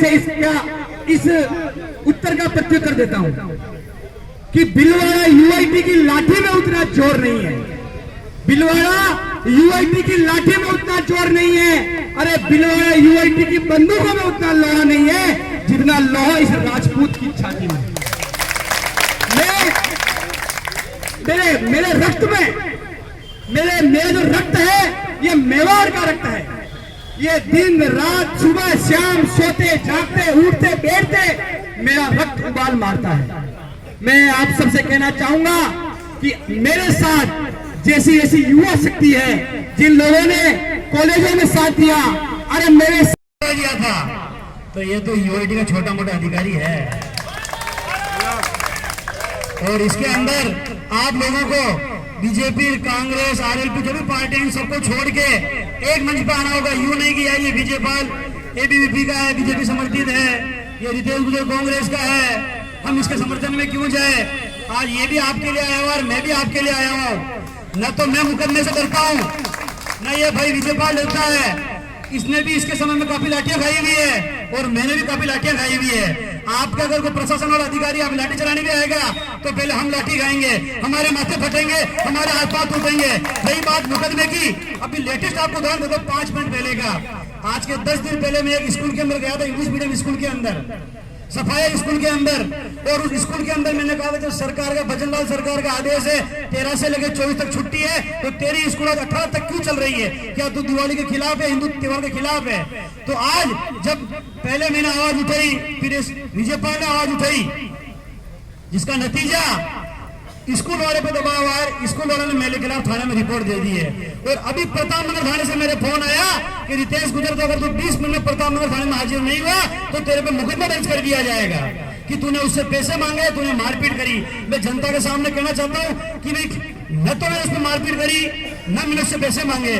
से इस उत्तर का प्रत्युत्तर देता हूं कि भीलवाड़ा यूआईटी की लाठी में उतना जोर नहीं है। भीलवाड़ा यूआईटी की लाठी में उतना जोर नहीं है। अरे भीलवाड़ा यूआईटी की बंदूकों में उतना लोहा नहीं है जितना लोहा इस राजपूत की छाती में। मेरे रक्त में मेरा जो रक्त है ये मेवाड़ का रक्त है। ये दिन रात सुबह शाम सोते जागते उठते बैठते मेरा रक्त उबाल मारता है। मैं आप सबसे कहना चाहूंगा कि मेरे साथ जैसी युवा शक्ति है, जिन लोगों ने कॉलेजों में साथ दिया, अरे मेरे साथ दिया था, तो ये तो यूआईटी का छोटा मोटा अधिकारी है। और इसके अंदर आप लोगों को बीजेपी, कांग्रेस, आरएलपी जो भी पार्टी हैं सबको छोड़ के एक मंच पे आना होगा। यूं नहीं कि यार ये बीजेपाल एबीवीपी का है, बीजेपी समर्थित है, ये रितेश गुजर कांग्रेस का है, हम इसके समर्थन में क्यों जाए। आज ये भी आपके लिए आया हुआ और मैं भी आपके लिए आया हूँ। न तो मैं मुकदमे से डरता हूँ, न ये भाई विजयपाल डरता है। इसने भी इसके समय में काफी लाठियां खाई हुई है और मैंने भी काफी लाठियां खाई हुई है। आपका अगर कोई प्रशासन वाला अधिकारी आप लाठी चलाने भी आएगा तो पहले हम लाठी खाएंगे, हमारे माथे फटेंगे, हमारे हाथ पांव टूटेंगे। रही बात मुकदमे की, अभी लेटेस्ट आपको उदाहरण देता हूं 5 मिनट पहले का। आज के 10 दिन पहले मैं एक स्कूल के अंदर गया था, इंग्लिश मीडियम स्कूल के अंदर, सफाया स्कूल के अंदर। और उस स्कूल के अंदर मैंने कहा था जब सरकार का, भजनलाल सरकार का आदेश है 13 से लेकर 24 तक छुट्टी है, तो तेरी स्कूल आज 18 तक क्यों चल रही है? क्या तू दिवाली के खिलाफ है, हिंदू त्योहार के खिलाफ है? तो आज जब पहले मैंने आवाज उठाई, फिर विजयपाल ने आवाज उठाई, जिसका नतीजा स्कूल वाले पे दबाव आया। स्कूल वालों ने मेरे खिलाफ थाने में रिपोर्ट दे दी है। और अभी प्रताप नगर थाने से मेरे फोन आया कि रितेश गुजर, अगर तू 20 मिनट में प्रताप नगर थाने में हाजिर नहीं हुआ तो तेरे पे मुकदमा दर्ज कर दिया जाएगा कि तूने उससे पैसे मांगे, तूने मारपीट करी। मैं जनता के सामने कहना चाहता हूँ कि भाई न तो मैंने उसमें मारपीट करी, न मैंने उससे पैसे मांगे,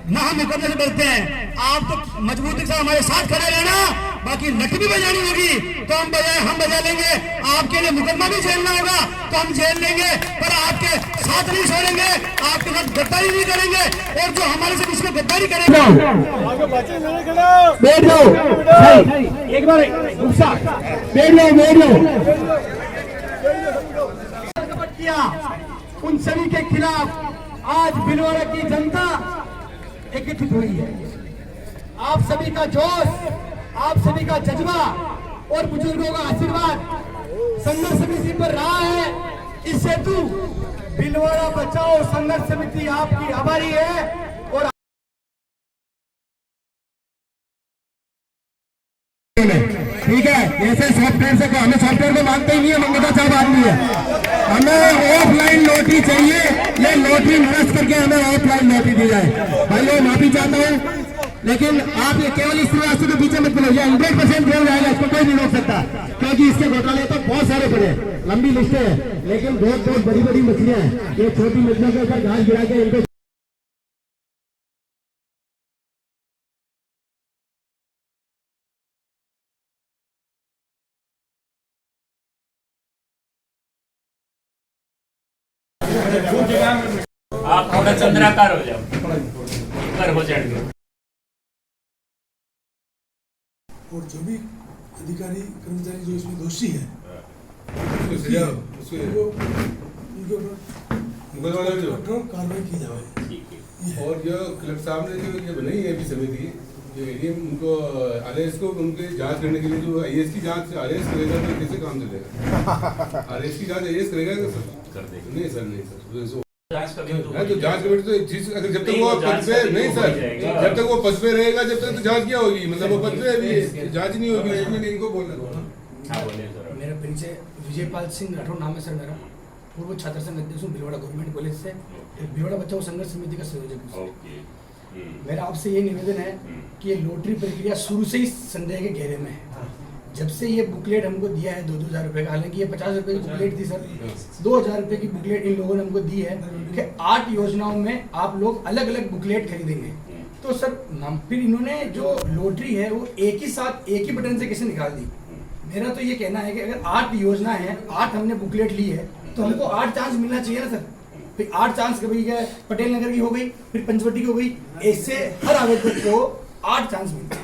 न हम मुकदमे से डरते हैं। आप तो मजबूती के साथ हमारे साथ खड़े रहना, बाकी लठ भी बजानी होगी तो हम बजा लेंगे। आपके लिए मुकदमा भी झेलना होगा तो हम झेल लेंगे, पर आपके साथ नहीं छोड़ेंगे, आपके साथ गद्दारी नहीं करेंगे। और जो हमारे साथ इसमें गद्दारी करेगा, बैठ जाओ एक बार, बैठ जाओ। उन सभी के खिलाफ आज भीलवाड़ा की जनता एकत्रित हुई है। आप सभी का जोश, आप सभी का जज्बा और बुजुर्गों का आशीर्वाद संघर्ष समिति पर रहा है। इस हेतु भीलवाड़ा बचाओ संघर्ष समिति आपकी आभारी है। और ठीक है, जैसे सॉफ्टवेयर से हमें सॉफ्टवेयर को मानते ही नहीं है, मंगता साहब आदमी है। हमें ऑफलाइन नोटरी चाहिए, ये नोटरी निरस्त करके हमें ऑफलाइन नोटरी दी जाए। भाइयों माफी चाहता हूँ, लेकिन आप ये केवल इस रास्ते के पीछे मत बोलो, 100% फेल जाएगा, इसको कोई नहीं रोक सकता, क्योंकि इसके घोटाले तो बहुत सारे पड़े, लंबी लिस्टें हैं। लेकिन बहुत बड़ी बड़ी मछलियां हैं, ये छोटी मछलियों के ऊपर घास गिरा के इनको आप थोड़ा चंद्राकार हो जाओ, ऊपर हो जाएंगे। और जो भी अधिकारी कर्मचारी जो इसमें दोषी है कठोर कार्रवाई की जाए। और जो कलेक्टर साहब ने जो ये बनाई है अभी समिति, जो एडीएम उनको आरएस को उनके जांच करने के लिए, जो आईएएस की जांच आरएस करेगा तो कैसे काम चलेगा? आरएस की जांच आईएएस करेगा कर देगा? नहीं सर, नहीं सर, तो जांच कमेटी तो चीज अगर जब तक वो पद पे नहीं सर, जब तक वो पद पे रहेगा जब तक तो जांच क्या होगी? मतलब वो पद पे अभी जांच नहीं होगी, इसमें इनको बोलना। मेरा परिचय विजयपाल सिंह राठौर नाम है सर मेरा, पूर्व छात्र संघ अध्यक्ष हूँ भीलवाड़ा गवर्नमेंट कॉलेज से, भीलवाड़ा बचाओ संघर्ष समिति का संयोजक हूँ। मेरा आपसे ये निवेदन है कि ये लॉटरी प्रक्रिया शुरू से ही संदेह के घेरे में है। जब से ये बुकलेट हमको दिया है 2,000 रुपए का, हालांकि ये 50 रुपए की बुकलेट थी सर, 2,000 रुपए की बुकलेट इन लोगों ने हमको दी है कि 8 योजनाओं में आप लोग अलग अलग बुकलेट खरीदेंगे। तो सर फिर इन्होंने जो लॉटरी है वो एक ही साथ एक ही बटन से कैसे निकाल दी? मेरा तो ये कहना है कि अगर 8 योजना है, 8 हमने बुकलेट ली है, तो हमको 8 चांस मिलना चाहिए ना सर। फिर 8 चांस कभी क्या पटेल नगर की हो गई, फिर पंचवटी की हो गई, ऐसे हर आवेदक को 8 चांस मिलते हैं।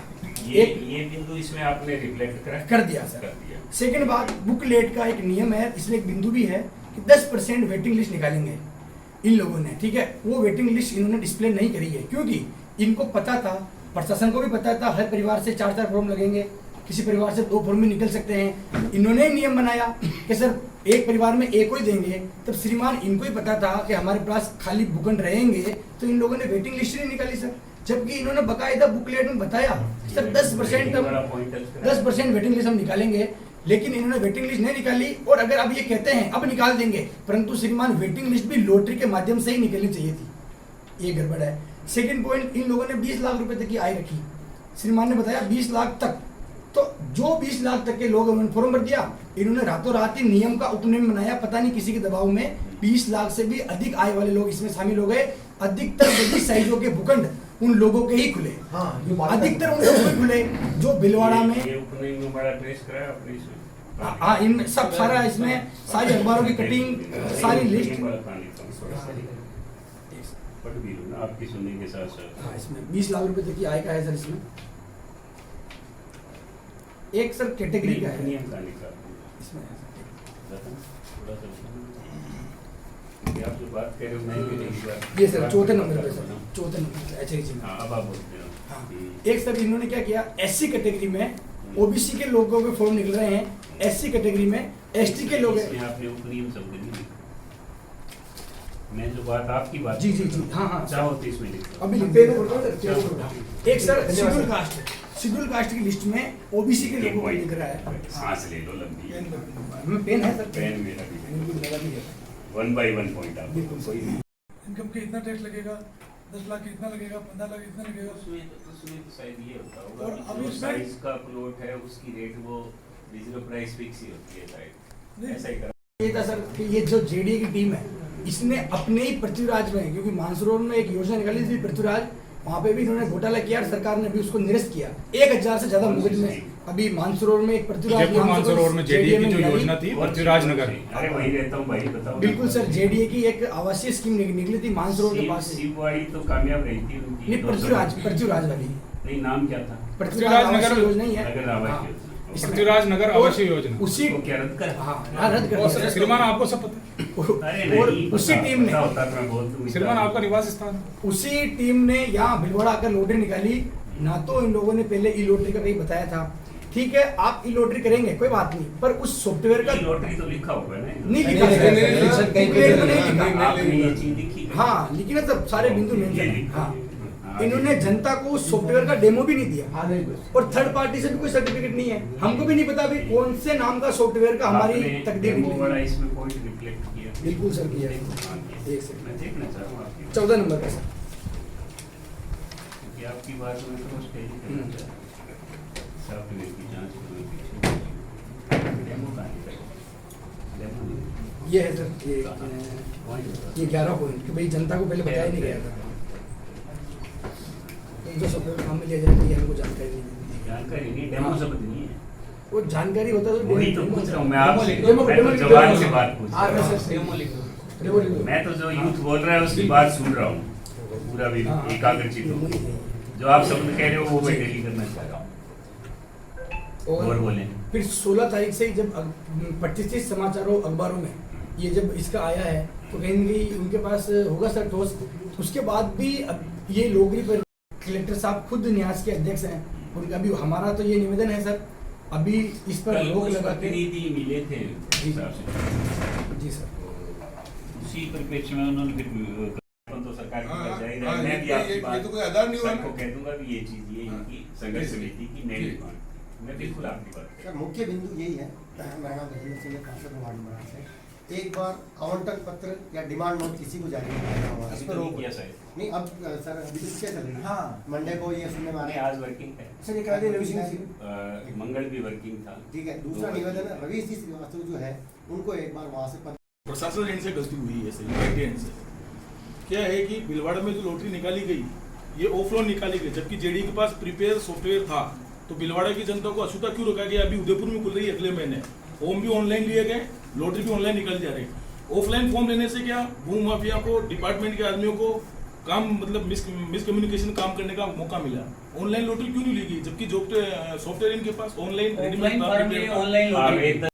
ये बिंदु इसमें आपने रिफ्लेक्ट कर दिया सर। कर दिया। सेकंड बात, बुकलेट का एक नियम है, इसमें एक बिंदु भी है कि 10% वेटिंग लिस्ट निकालेंगे इन लोगों ने, ठीक है। वो वेटिंग लिस्ट इन्होंने डिस्प्ले नहीं करी है, क्योंकि इनको पता था, प्रशासन को भी पता था, हर परिवार से 4-4 फॉर्म लगेंगे, किसी परिवार से 2 फॉर्म भी निकल सकते हैं। इन्होंने नियम बनाया कि सर एक परिवार में एक ही देंगे, तब श्रीमान इनको ही पता था कि हमारे पास खाली भूखंड रहेंगे, तो इन लोगों ने वेटिंग लिस्ट नहीं निकाली सर। जबकि इन्होंने बकायदा बुकलेट में बताया सर 10% वेटिंग लिस्ट हम निकालेंगे, लेकिन इन्होंने वेटिंग लिस्ट नहीं निकाली। और अगर अब ये कहते हैं अब निकाल देंगे, परंतु श्रीमान वेटिंग लिस्ट भी लॉटरी के माध्यम से ही निकलनी चाहिए थी, ये गड़बड़ है। सेकंड पॉइंट, इन लोगों ने 20 लाख रुपए तक की आय रखी, श्रीमान ने बताया 20 लाख तक, तो जो 20 लाख तक के लोग उन्होंने फॉर्म भर दिया, इन्होंने रातों रात ही नियम का उपनियम बनाया, पता नहीं किसी के दबाव में 20 लाख से भी अधिक आय वाले लोग इसमें शामिल हो गए। अधिकतर बड़ी साइजों के भूखंड उन लोगों के ही खुले, अधिकतर उन लोगों के खुले जो भिलवाड़ा में, ये उपनयन में बड़ा ट्रेस कराया आपने इसमें। हाँ इनमें सब सारा, इसमें सारी अखबारों की कटिंग, सारी लिस्ट, आपकी सुनने के साथ साथ हाँ इसमें 20 लाख रुपए तक की आय का है सर। इसमें एक सर कैटेगरी का है नियम का निकाल इसमें, थोड़ा सा आप जो बात कह रहे हो नहीं मिलेगी ये सर चौथे नंबर पे सर, चौथे नंबर पे HIG में। हाँ अब आप बोलते हो। हाँ एक सर इन्होंने क्या किया, SC कैटेगरी में OBC के लोगों के फॉर्म निकल रहे हैं, SC कैटेगरी में ST के लोग इसमें आपने उपनियम शब्द नहीं लिखा। मैं जो बात आपकी बात जी हाँ चाहो तो इसमें लिखो। अभी एक सर शेड्यूल कास्ट की लिस्ट में OBC के लोगों को लिख रहा है। सांस ले लो लंबी। हमें पेन है सर, पेन मेरा भी है। 1 by 1 पॉइंट आप कोई इनकम के इतना टैक्स लगेगा, 10 लाख कितना लगेगा, 15 लाख कितना लगेगा। उसमें तो शायद ये होता होगा और कि अभी जो इसमें- साइज का प्लॉट है उसकी रेट वो रिजर्व प्राइस फिक्स ही होती है शायद, ऐसा ही करा। ये था सर कि ये जो JDA की टीम है, इसने अपने ही पृथ्वीराज में, क्योंकि मानसरोवर में एक योजना निकाली थी पृथ्वीराज, वहाँ पे भी इन्होंने घोटाला किया और सरकार ने भी उसको निरस्त किया। 1000 से ज्यादा मुगज में अभी मानसरोवर में एक पृथ्वीराज, जयपुर मानसरोवर में JDA की जो निकाली। योजना थी पृथ्वीराज नगर। अरे वही रहता हूँ भाई, बताओ। बिल्कुल सर, JDA की एक आवासीय स्कीम निकली थी मानसरोवर के पास से। शिववाड़ी तो कामयाब रही थी उनकी। नहीं, पृथ्वीराज वाली नहीं, नाम क्या था? पृथ्वीराज नगर आवासीय योजना ही है। नगर आवासीय हाँ। योजना। पृथ्वीराज नगर आवासीय योजना उसी वो क्या रद्द कर? हाँ रद्द और कर श्रीमान आपको सब पता अरे और नहीं, उसी टीम ने, होता तो मैं बोल दूं। श्रीमान आपका निवास स्थान उसी टीम ने यहाँ भिलवाड़ा आकर लॉटरी निकाली। ना तो इन लोगों ने पहले ई लॉटरी का कहीं बताया था, ठीक है आप ई लॉटरी करेंगे कोई बात नहीं, पर उस सॉफ्टवेयर का लॉटरी तो लिखा हुआ है ना। नहीं लिखा सर, नहीं लिखा। आपने ये चीज लिखी है। हाँ लिखी ना सब सारे बिंदु ये मेंशन है। लिखा हाँ है। इन्होंने जनता को उस सॉफ्टवेयर का डेमो भी नहीं दिया, और थर्ड पार्टी से भी कोई सर्टिफिकेट नहीं है। हमको भी नहीं पता भी कौन से नाम का सॉफ्टवेयर का हमारी आपने तकदीर डेमो वाला निकली। इसमें पॉइंट रिफ्लेक्ट किया। बिल्कुल सर किया। हाँ, एक सेकंड। मैं देखना चाहूँगा आपकी 14 नंबर का सर। क्योंकि आपकी बात में तो स्टेज सॉफ्टवेयर की जांच करने की डेमो का नहीं था। डेमो नहीं। ये है सर, पॉइंट ये 11 पॉइंट कि भाई जनता को पहले बताया नहीं गया था। जो सॉफ्टवेयर काम में लिया जाए ये हमको जानकारी नहीं मिलती। जानकारी नहीं, डेमो शब्द नहीं है। वो जानकारी होता तो वही तो पूछ रहा हूँ मैं आपसे। डेमो- मैं तो डेमो- जवान डेमो- से बात पूछ रहा हूँ। डेमो लिख दो। मैं तो जो यूथ बोल रहा है उसकी बात सुन रहा हूँ, पूरा भी हाँ, एकाग्रचित डेमो हो। लिख दो। जो आप शब्द कह रहे हो वो मैं डेली करना चाह रहा हूँ। और बोलें। फिर 16 तारीख से जब 25 समाचारों अखबारों में ये जब इसका आया है तो कहीं न कहीं उनके पास होगा सर ठोस। उसके बाद भी अब ये लोगरी पर कलेक्टर साहब खुद न्यास के अध्यक्ष हैं, उनका भी हमारा तो ये निवेदन है सर अभी इस पर कल रोक कुछ लगा के। प्रतिनिधि मिले थे जी। हिसाब से। जी सर, उसी परिप्रेक्ष्य में उन्होंने फिर तो सरकार की हाँ, बात जाहिर हाँ, है। मैं ये- भी आपकी ये बात तो कोई आधार नहीं हुआ सर को ना। कह दूंगा कि ये चीज ये हाँ। इनकी संघर्ष समिति की नई जी। डिमांड। मैं बिल्कुल आपकी बात सर मुख्य बिंदु यही है, मेरा नाम महेंद्र सिंह है, कांसर वार्ड नंबर 8 से। एक बार आवंटन पत्र या डिमांड नोट किसी को जारी किया हुआ है, अभी इस तो पर नहीं रोक किया शायद। नहीं। अब सर अभी तो क्या चल रही है? हाँ। मंडे को ये सुनने में आ मैंने रहा है। आज वर्किंग है। सर ये कह रहे रवि सिंह सिंह, मंगल भी वर्किंग था। ठीक है। दूसरा निवेदन है रवि सिंह श्रीवास्तव जो है उनको एक बार वहाँ से प्रशासन एंड से गलती हुई है सही राइट एंड से। क्या है कि भीलवाड़ा में जो लॉटरी निकाली गई ये ऑफलाइन निकाली गई, जबकि जेडी के पास प्रीपेयर सॉफ्टवेयर था। तो भीलवाड़ा की जनता को अछूता क्यों रखा गया? अभी उदयपुर में खुल रही है अगले महीने, फॉर्म भी ऑनलाइन लिए गए, लॉटरी भी ऑनलाइन निकल जा रही। ऑफलाइन फॉर्म लेने से क्या भू माफिया को, डिपार्टमेंट के आदमियों को काम मतलब मिसकम्युनिकेशन काम करने का मौका मिला। ऑनलाइन लॉटरी क्यों नहीं ली गई, जबकि सॉफ्टवेयर इनके पास ऑनलाइन ऑफलाइन फॉर्म में ऑनलाइन ऑनलाइन